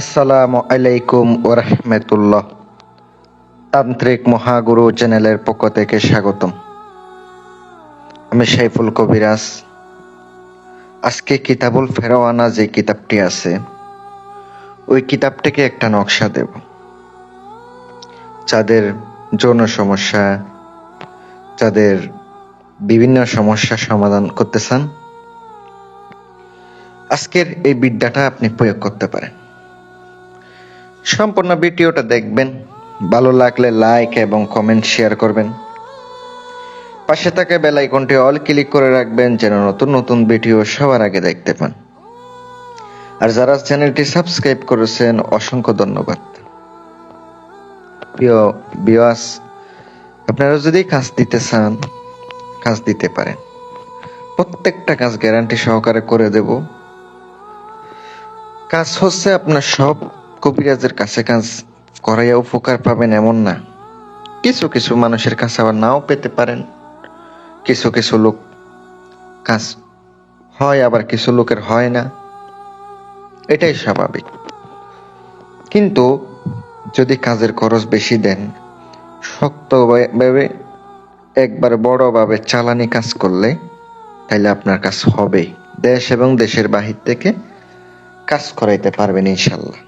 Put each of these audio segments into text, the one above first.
আসসালামু আলাইকুম ওরহমতুল্লাহ। তান্ত্রিক মহাগুরু চ্যানেলের পক্ষ থেকে স্বাগতম। আমি সাইফুল কবিরাজ। আজকে কিতাবুল ফেরওয়ানা যে কিতাবটি আছে, ওই কিতাব থেকে একটা নকশা দেব। যাদের যৌন সমস্যা, যাদের বিভিন্ন সমস্যা সমাধান করতে চান, আজকের এই বিদ্যাটা আপনি প্রয়োগ করতে পারেন। সম্পূর্ণ ভিডিওটা দেখবেন, ভালো লাগলে লাইক এবং কমেন্ট শেয়ার করবেন। পাশে থাকা বেল আইকনটি অল ক্লিক করে রাখবেন, যেন নতুন নতুন ভিডিও সবার আগে দেখতে পান। আর যারা চ্যানেলটি সাবস্ক্রাইব করেছেন, অসংখ্য ধন্যবাদ। প্রিয় ভিউয়ার্স, আপনারা যদি কাজ দিতে চান, কাজ দিতে পারেন। প্রত্যেকটা কাজ গ্যারান্টি সহকারে করে দেব। কাজ হচ্ছে আপনার সব কবিরাজের কাছে কাজ করাইয়া উপকার পাবেন এমন না। কিছু কিছু মানুষের কাছে আবার নাও পেতে পারেন। কিছু কিছু লোক কাজ হয়, আবার কিছু লোকের হয় না, এটাই স্বাভাবিক। কিন্তু যদি কাজের খরচ বেশি দেন, শক্তভাবে একবার বড়ভাবে চালানি কাজ করলে, তাইলে আপনার কাজ হবে। দেশ এবং দেশের বাহির থেকে কাজ করাইতে পারবেন ইনশাল্লাহ।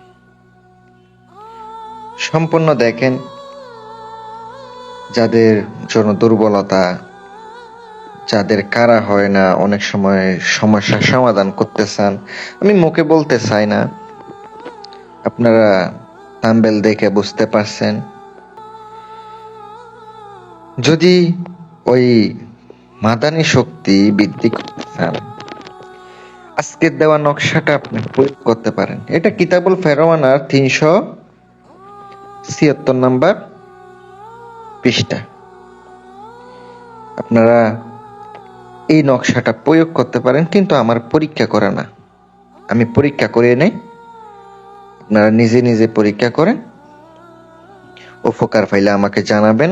সম্পূর্ণ দেখেন। যাদের জন্য দুর্বলতা, যাদের কারা হয় না, অনেক সময় সমস্যার সমাধান করতে চান, আমি মুখে বলতে চাই না, আপনারা থাম্বনেল দেখে বুঝতে পারছেন। যদি ওই মাদানী শক্তি বৃদ্ধি করতে চান, আজকের দেওয়া নকশাটা আপনি প্রয়োগ করতে পারেন। এটা কিতাবুল ফেরওয়ানার 376 নাম্বার পৃষ্ঠা। আপনারা এই নকশাটা প্রয়োগ করতে পারেন, কিন্তু আমার পরীক্ষা করা না, আমি পরীক্ষা করে নেই। আপনারা নিজে নিজে পরীক্ষা করেন, উপকার পাইলে আমাকে জানাবেন।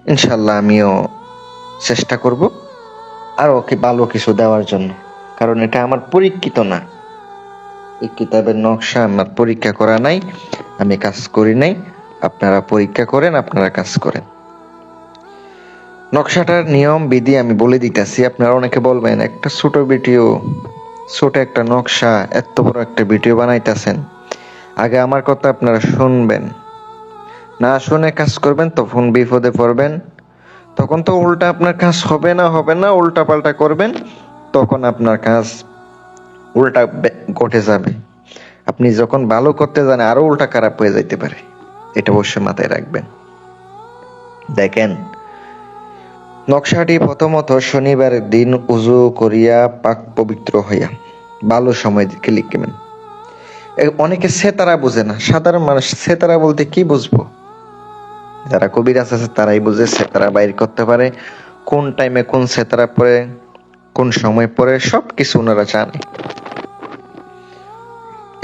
ইনশাল্লাহ আমিও চেষ্টা করব আরো ভালো কিছু দেওয়ার জন্য, কারণ এটা আমার পরীক্ষিত না। এই কিতাবের নকশা আমার পরীক্ষা করা নাই, আমি কাজ করি নাই। আপনারা পরীক্ষা করেন, আপনারা কাজ করেন। নকশাটার নিয়ম বিধি আমি বলে দিতেছি। আপনারা অনেকে বলবেন, একটা ছোট ভিডিও, ছোট একটা নকশা, এত বড় একটা ভিডিও বানাইতেছেন। আগে আমার কথা আপনারা শুনবেন, না শুনে কাজ করবেন তখন বিপদে পড়বেন। তখন তো উল্টা আপনার কাজ হবে না, উল্টা পাল্টা করবেন, তখন আপনার কাজ উল্টা ঘটে যাবে। আপনি যখন ভালো করতে জানেন, আরো উল্টা খারাপ হয়ে যাইতে পারে। এটা অবশ্যই মাথায় রাখবেন। দেখেন, নকশাটি প্রথমত শনিবারের দিন উজু করিয়া পাক পবিত্র হইয়া ভালো সময় দিকে লিখবেন। অনেকে সেতারা বুঝে না, সাধারণ মানুষ সেতারা বলতে কি বুঝবো? যারা কবিরাজ আছে তারাই বুঝে, সেতারা বাইর করতে পারে, কোন টাইমে কোন সেতারা পরে, কোন সময় পরে, সবকিছু ওনারা জানে।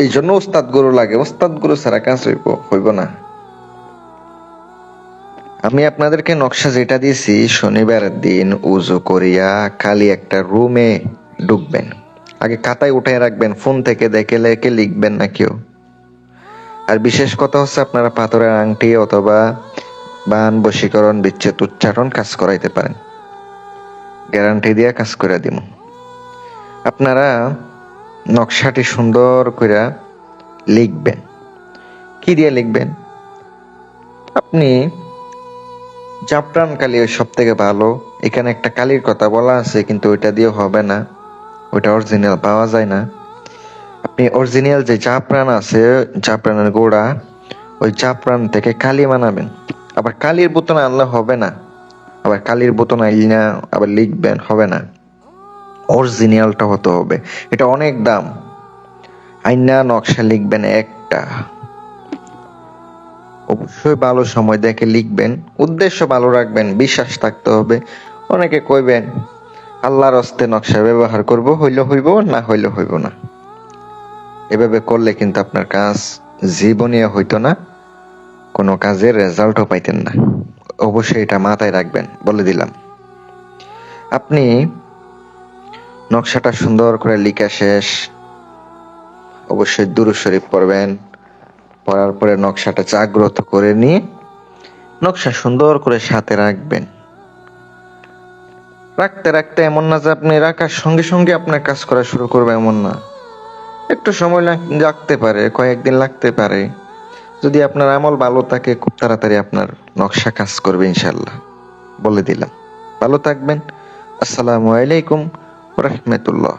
এই জন্য ওস্তাদ গুরু লাগে, ওস্তাদ গুরু ছাড়া কাজ হইব না। আমি আপনাদেরকে নকশা যেটা দিয়েছি, শনিবারের দিন উজু করিয়া খালি একটা রুমে ঢুকবেন। আগে খাতায় উঠায় রাখবেন, ফোন থেকে দেখে লেখে লিখবেন না কেউ। আর বিশেষ কথা হচ্ছে, আপনারা পাথরের আংটি অথবা বান, বশীকরণ, বিচ্ছেদ, উচ্চারণ কাজ করাইতে পারেন। গ্যারান্টি দিয়ে কাজ করে দিব। আপনারা নকশাটি সুন্দর করে লিখবেন। কি দিয়ে লিখবেন? আপনি জাফরান কালি সব থেকে ভালো। এখানে একটা কালির কথা বলা আছে, কিন্তু ওইটা দিয়ে হবে না, ওইটা অরিজিনাল পাওয়া যায় না। আপনি অরিজিনাল যে জাফরান আছে, জাফরানের গোড়া, ওই জাফরান থেকে কালি বানাবেন। আবার কালির বোতল আনলে হবে না, আবার কালির বোতল আইনা আবার লিখবেন, হবে না। অরিজিনালটা হতে হবে। এটা অনেক দাম। আইনা নকশা লিখবেন একটা, অবশ্যই ভালো সময় দেখে লিখবেন, উদ্দেশ্য ভালো রাখবেন, বিশ্বাস থাকতে হবে। অনেকে কইবেন আল্লাহর হস্তে নকশা ব্যবহার করব, হইলে হইব, না হইলে হইব না। এভাবে করলে কিন্তু আপনার কাজ জীবনীয় হইতো না, কোনো কাজের রেজাল্টও পাইতেন না। অবশ্যই এটা মাথায় রাখবেন, বলে দিলাম। আপনি নকশাটা সুন্দর করে লিখা শেষ, অবশ্যই দুরূদ শরীফ পড়বেন। পড়ার পরে নকশাটা জাগ্রত করে নিয়ে নকশা সুন্দর করে সাথে রাখবেন। রাখতে রাখতে এমন না যে আপনি রাখার সঙ্গে সঙ্গে আপনার কাজ করা শুরু করবে, এমন না। একটু সময় লাগতে পারে, কয়েকদিন লাগতে পারে। যদি আপনার আমল ভালো থাকে, খুব তাড়াতাড়ি আপনার নকশা কাজ করবে ইনশাল্লাহ, বলে দিলাম। ভালো থাকবেন। আসসালামু আলাইকুম রাহমাতুল্লাহ।